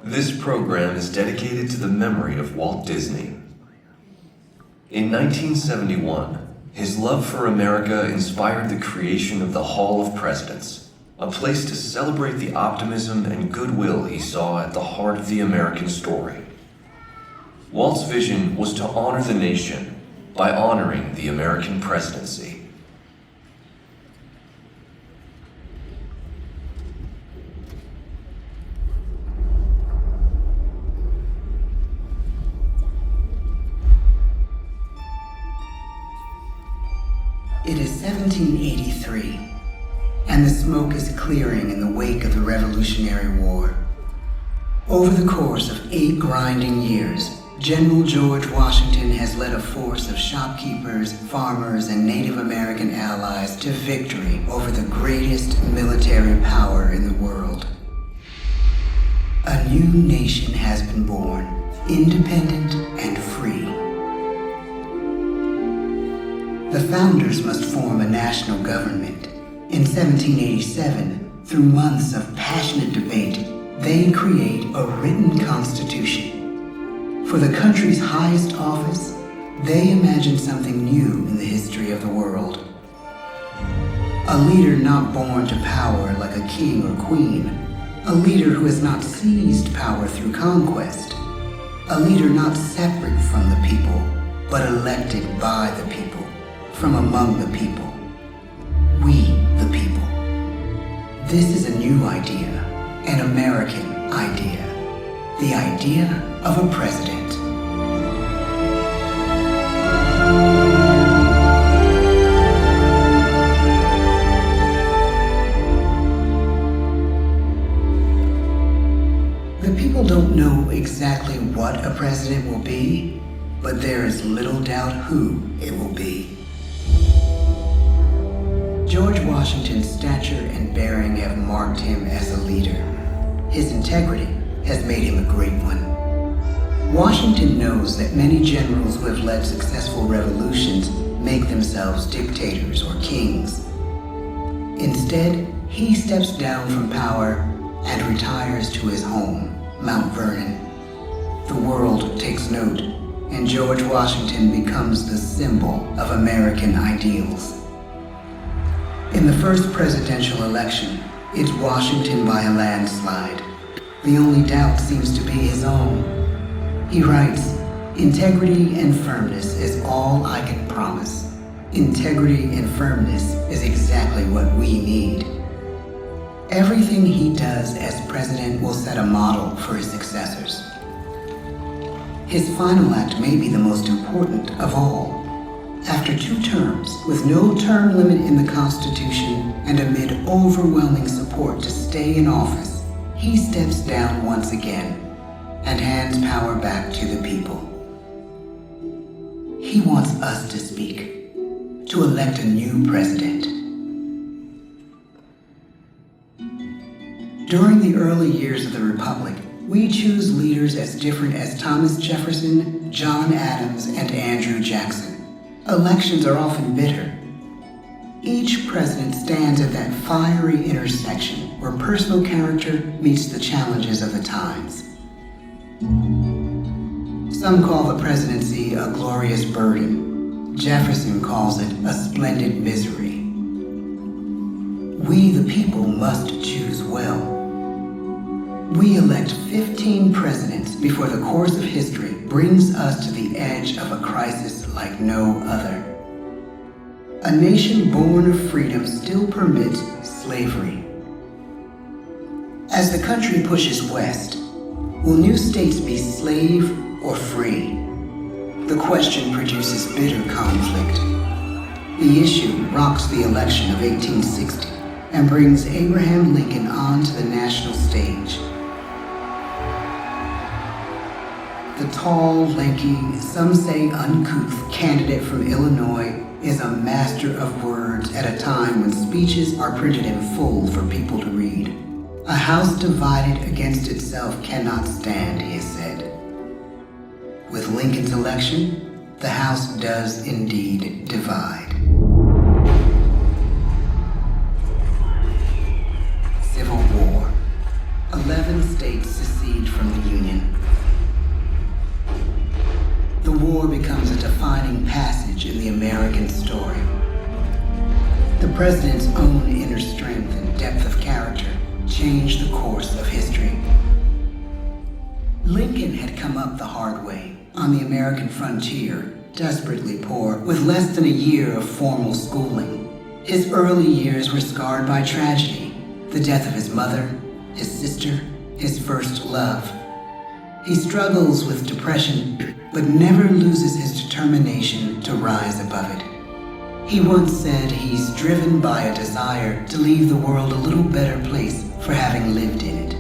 This program is dedicated to the memory of Walt Disney. In 1971, his love for America inspired the creation of the Hall of Presidents, a place to celebrate the optimism and goodwill he saw at the heart of the American story. Walt's vision was to honor the nation by honoring the American presidency. It is 1783, and the smoke is clearing in the wake of the Revolutionary War. Over the course of 8 grinding years, General George Washington has led a force of shopkeepers, farmers, and Native American allies to victory over the greatest military power in the world. A new nation has been born, independent and free. The founders must form a national government. In 1787, through months of passionate debate, they create a written constitution. For the country's highest office, they imagine something new in the history of the world. A leader not born to power like a king or queen. A leader who has not seized power through conquest. A leader not separate from the people, but elected by the people. From among the people. We, the people. This is a new idea, an American idea. The idea of a president. The people don't know exactly what a president will be, but there is little doubt who it will be. George Washington's stature and bearing have marked him as a leader. His integrity has made him a great one. Washington knows that many generals who have led successful revolutions make themselves dictators or kings. Instead, he steps down from power and retires to his home, Mount Vernon. The world takes note, and George Washington becomes the symbol of American ideals. In the first presidential election, it's Washington by a landslide. The only doubt seems to be his own. He writes, "Integrity and firmness is all I can promise. Integrity and firmness is exactly what we need." Everything he does as president will set a model for his successors. His final act may be the most important of all. After 2 terms, with no term limit in the Constitution and amid overwhelming support to stay in office, he steps down once again and hands power back to the people. He wants us to speak, to elect a new president. During the early years of the Republic, we choose leaders as different as Thomas Jefferson, John Adams, and Andrew Jackson. Elections are often bitter. Each president stands at that fiery intersection where personal character meets the challenges of the times. Some call the presidency a glorious burden. Jefferson calls it a splendid misery. We, the people, must choose well. We elect 15 presidents before the course of history brings us to the edge of a crisis like no other. A nation born of freedom still permits slavery. As the country pushes west, will new states be slave or free? The question produces bitter conflict. The issue rocks the election of 1860 and brings Abraham Lincoln onto the national stage. The tall, lanky, some say uncouth candidate from Illinois is a master of words at a time when speeches are printed in full for people to read. A house divided against itself cannot stand, he has said. With Lincoln's election, the House does indeed divide. Civil War. 11 states secede from the Union. The war becomes a defining passage in the American story. The president's own inner strength and depth of character changed the course of history. Lincoln had come up the hard way on the American frontier, desperately poor, with less than a year of formal schooling. His early years were scarred by tragedy, the death of his mother, his sister, his first love. He struggles with depression, but never loses his determination to rise above it. He once said he's driven by a desire to leave the world a little better place for having lived in it.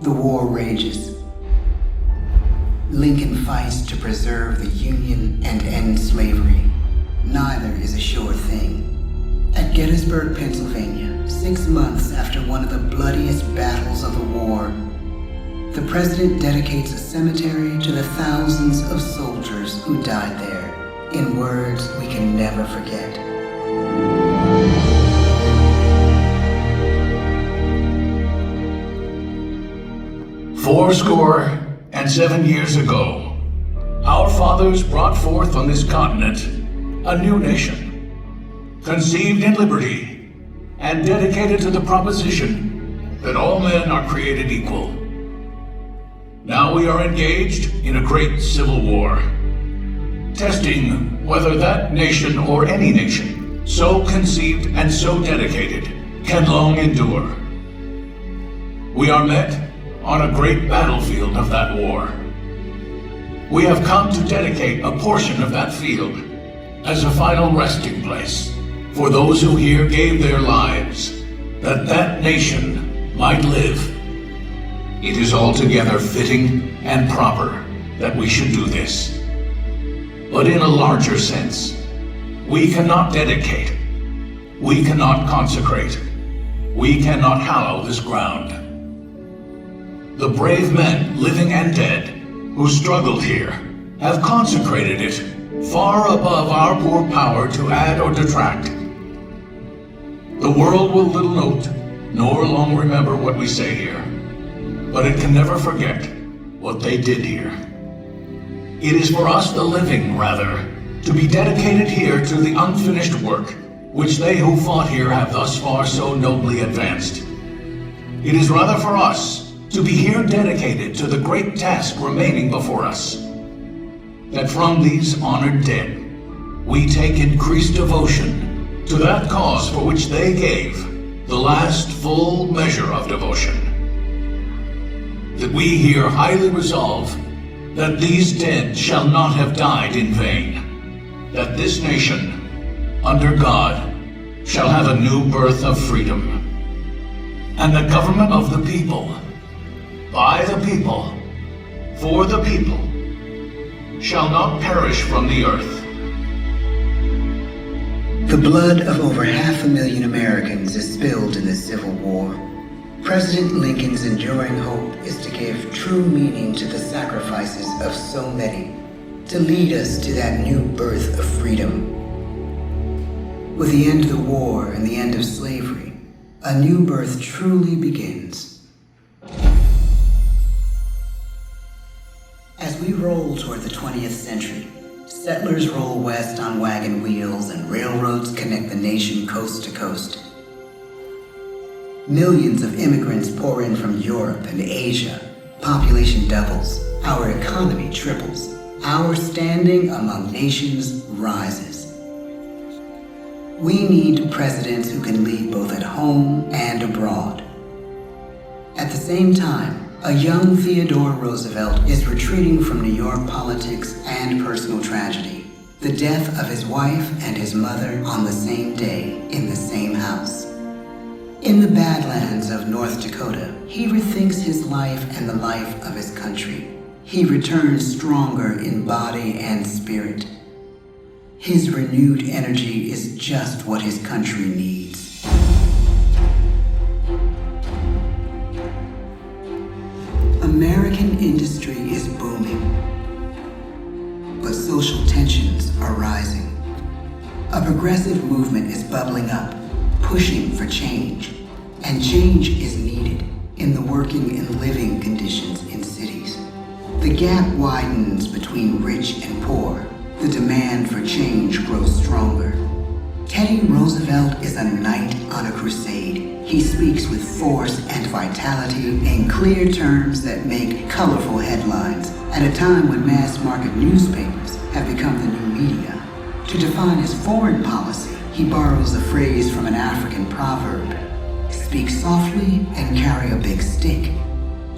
The war rages. Lincoln fights to preserve the Union and end slavery. Neither is a sure thing. At Gettysburg, Pennsylvania, 6 months after one of the bloodiest battles of the war, the president dedicates a cemetery to the thousands of soldiers who died there, in words we can never forget. "Fourscore and 7 years ago, our fathers brought forth on this continent a new nation, conceived in liberty and dedicated to the proposition that all men are created equal. Now we are engaged in a great civil war, testing whether that nation or any nation, so conceived and so dedicated, can long endure. We are met on a great battlefield of that war. We have come to dedicate a portion of that field as a final resting place for those who here gave their lives, that that nation might live. It is altogether fitting and proper that we should do this. But in a larger sense, we cannot dedicate, we cannot consecrate, we cannot hallow this ground. The brave men, living and dead, who struggled here, have consecrated it far above our poor power to add or detract. The world will little note, nor long remember what we say here, but it can never forget what they did here. It is for us, the living, rather, to be dedicated here to the unfinished work which they who fought here have thus far so nobly advanced. It is rather for us to be here dedicated to the great task remaining before us, that from these honored dead we take increased devotion to that cause for which they gave the last full measure of devotion. That we here highly resolve that these dead shall not have died in vain, that this nation, under God, shall have a new birth of freedom, and the government of the people, by the people, for the people, shall not perish from the earth. The blood of over 500,000 Americans is spilled in this Civil War. President Lincoln's enduring hope is to give true meaning to the sacrifices of so many, to lead us to that new birth of freedom. With the end of the war and the end of slavery, a new birth truly begins. As we roll toward the 20th century, settlers roll west on wagon wheels and railroads connect the nation coast to coast. Millions of immigrants pour in from Europe and Asia. Population doubles. Our economy triples. Our standing among nations rises. We need presidents who can lead both at home and abroad. At the same time, a young Theodore Roosevelt is retreating from New York politics and personal tragedy. The death of his wife and his mother on the same day in the same house. In the Badlands of North Dakota, he rethinks his life and the life of his country. He returns stronger in body and spirit. His renewed energy is just what his country needs. American industry is booming, but social tensions are rising. A progressive movement is bubbling up, pushing for change, and change is needed in the working and living conditions in cities. The gap widens between rich and poor. The demand for change grows stronger. Teddy Roosevelt is a knight on a crusade. He speaks with force and vitality in clear terms that make colorful headlines at a time when mass-market newspapers have become the new media. To define his foreign policy, he borrows a phrase from an African proverb: speak softly and carry a big stick.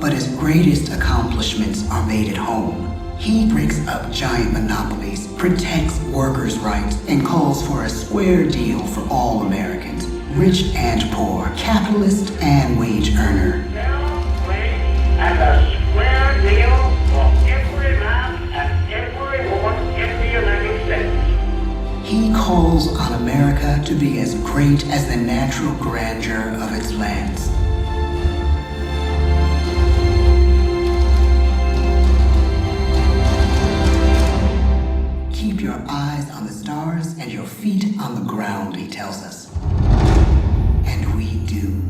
But his greatest accomplishments are made at home. He breaks up giant monopolies, protects workers' rights, and calls for a square deal for all Americans, rich and poor, capitalist and wage earner. And a square deal for every man and every woman in the United States. He calls on America to be as great as the natural grandeur of its lands. Keep your eyes on the stars and your feet on the ground, he tells us. And we do.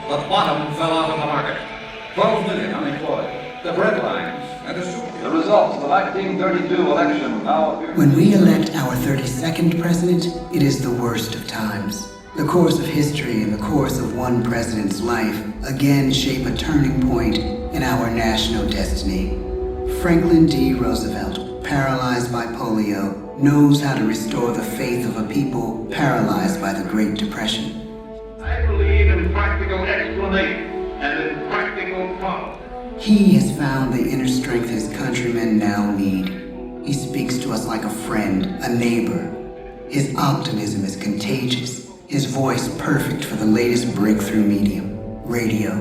The bottom fell out of the market. 12 million unemployed. The breadlines and the super. The results of the 1932 election now appear. When we elect our 32nd president, it is the worst of times. The course of history and the course of one president's life again shape a turning point in our national destiny. Franklin D. Roosevelt, paralyzed by polio, knows how to restore the faith of a people paralyzed by the Great Depression. I believe in practical explanation and in practical policy. He has found the inner strength his countrymen now need. He speaks to us like a friend, a neighbor. His optimism is contagious, his voice perfect for the latest breakthrough medium, radio.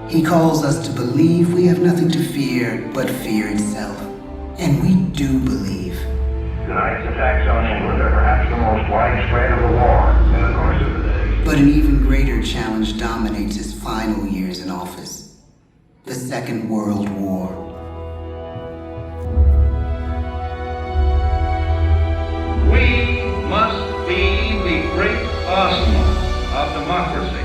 He calls us to believe we have nothing to fear but fear itself. And we do believe. Tonight's attacks on England are perhaps the most widespread of the war in the course of the day. But an even greater challenge dominates his final years in office. The Second World War. We must be the great arsenal of democracy.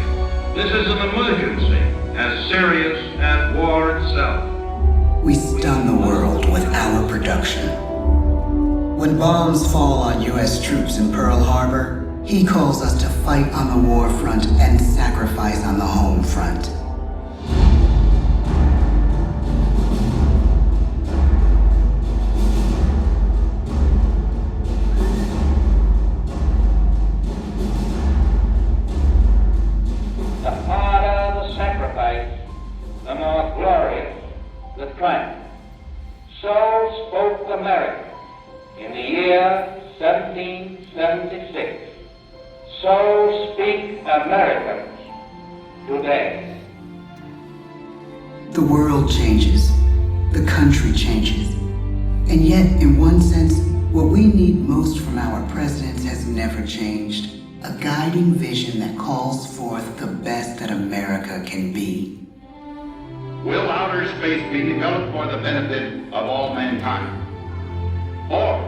This is an emergency as serious as war itself. We stun the world with our production. When bombs fall on U.S. troops in Pearl Harbor, he calls us to fight on the war front and sacrifice on the home front. The harder the sacrifice, the more glorious the triumph. So spoke America in the year 1776. So speak Americans today. The world changes. The country changes. And yet, in one sense, what we need most from our presidents has never changed. A guiding vision that calls forth the best that America can be. Will outer space be developed for the benefit of all mankind? Or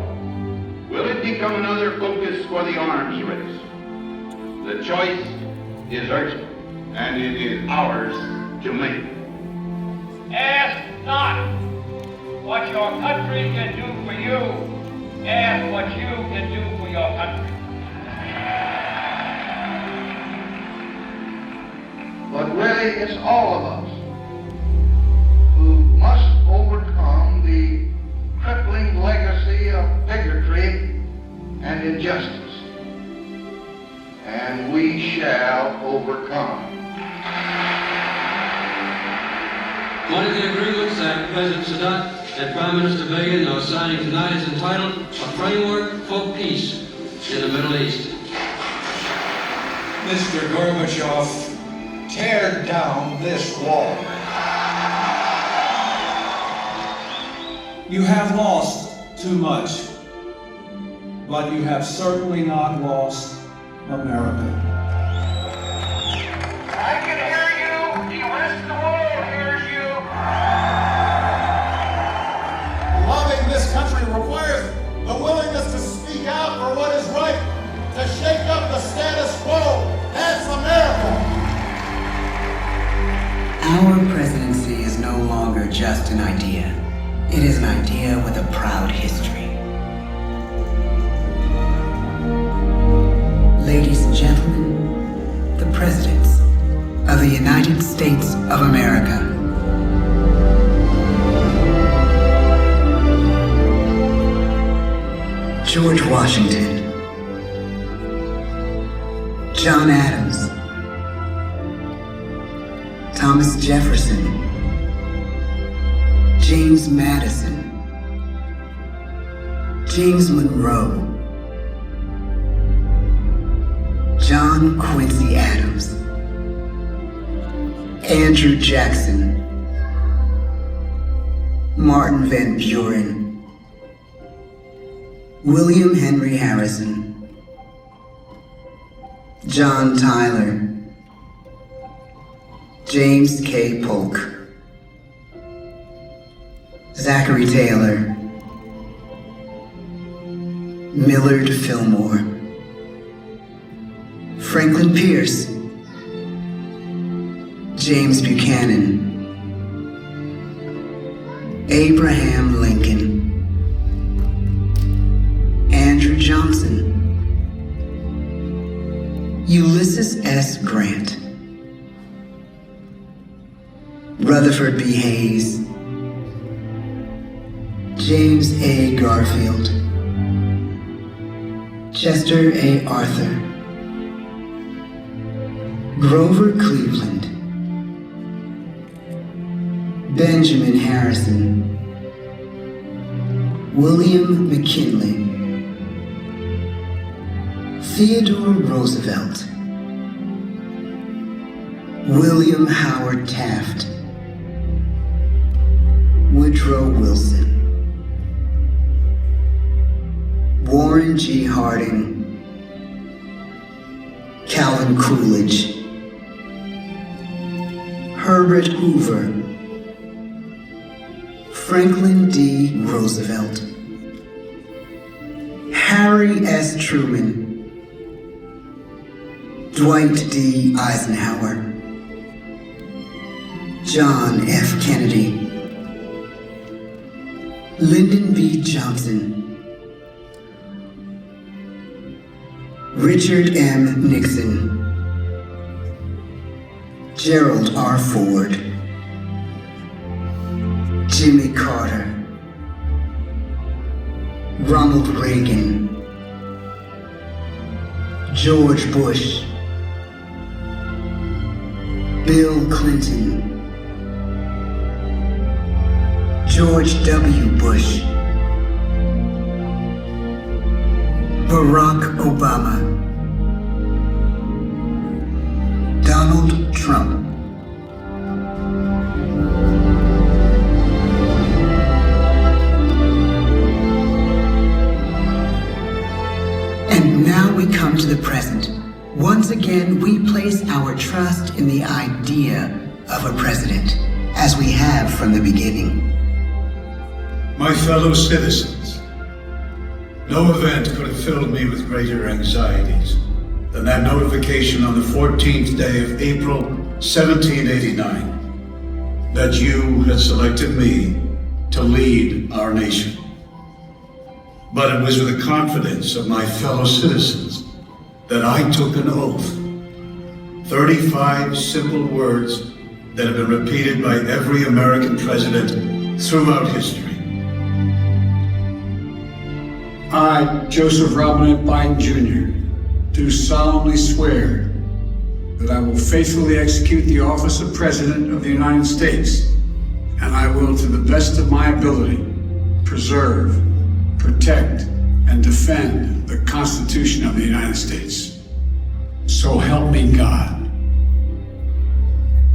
will it become another focus for the arms race? The choice is urgent, and it is ours to make. Ask not what your country can do for you. Ask what you can do for your country. but really it's all of us who must overcome the crippling legacy of bigotry and injustice. And we shall overcome. One of the agreements that President Sadat and Prime Minister Begin are signing tonight is entitled A Framework for Peace in the Middle East. Mr. Gorbachev, tear down this wall. You have lost too much, but you have certainly not lost America. I can hear you. The rest of the world hears you. Loving this country requires the willingness to speak out for what is right, to shake up the status quo. That's America. Our presidency is no longer just an idea. It is an idea with a proud history. Ladies and gentlemen, the presidents of the United States of America. George Washington, John Adams, Thomas Jefferson, James Madison, James Monroe, John Quincy Adams, Andrew Jackson, Martin Van Buren, William Henry Harrison, John Tyler, James K. Polk, Zachary Taylor, Millard Fillmore, Franklin Pierce, James Buchanan, Abraham Lincoln, Andrew Johnson, Ulysses S. Grant, Rutherford B. Hayes, James A. Garfield, Chester A. Arthur, Grover Cleveland, Benjamin Harrison, William McKinley, Theodore Roosevelt, William Howard Taft, Woodrow Wilson, Warren G. Harding, Calvin Coolidge, Herbert Hoover, Franklin D. Roosevelt, Harry S. Truman, Dwight D. Eisenhower, John F. Kennedy, Lyndon B. Johnson, Richard M. Nixon, Gerald R. Ford, Jimmy Carter, Ronald Reagan, George Bush, Bill Clinton, George W. Bush, Barack Obama, Donald Trump, and now we come to the present. Once again, we place our trust in the idea of a president, as we have from the beginning. My fellow citizens, no event could have filled me with greater anxieties than that notification on the 14th day of April 1789 that you had selected me to lead our nation. But it was with the confidence of my fellow citizens that I took an oath 35 simple words that have been repeated by every American president throughout history. I, Joseph Robinette Biden Jr., do solemnly swear that I will faithfully execute the office of President of the United States, and I will, to the best of my ability, preserve, protect, and defend the Constitution of the United States. So help me God.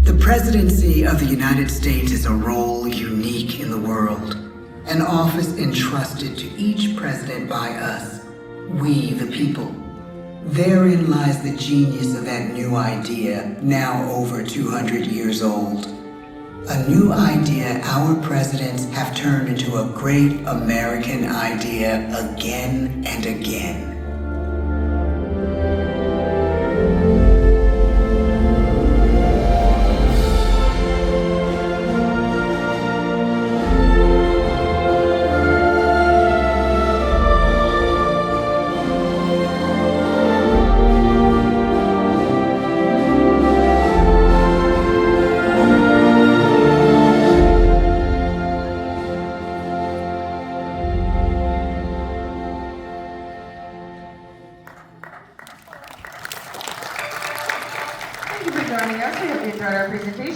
The presidency of the United States is a role unique in the world, an office entrusted to each president by us, we the people. Therein lies the genius of that new idea, now over 200 years old. A new idea our presidents have turned into a great American idea again and again. Thank you for joining us. We hope you enjoyed our presentation.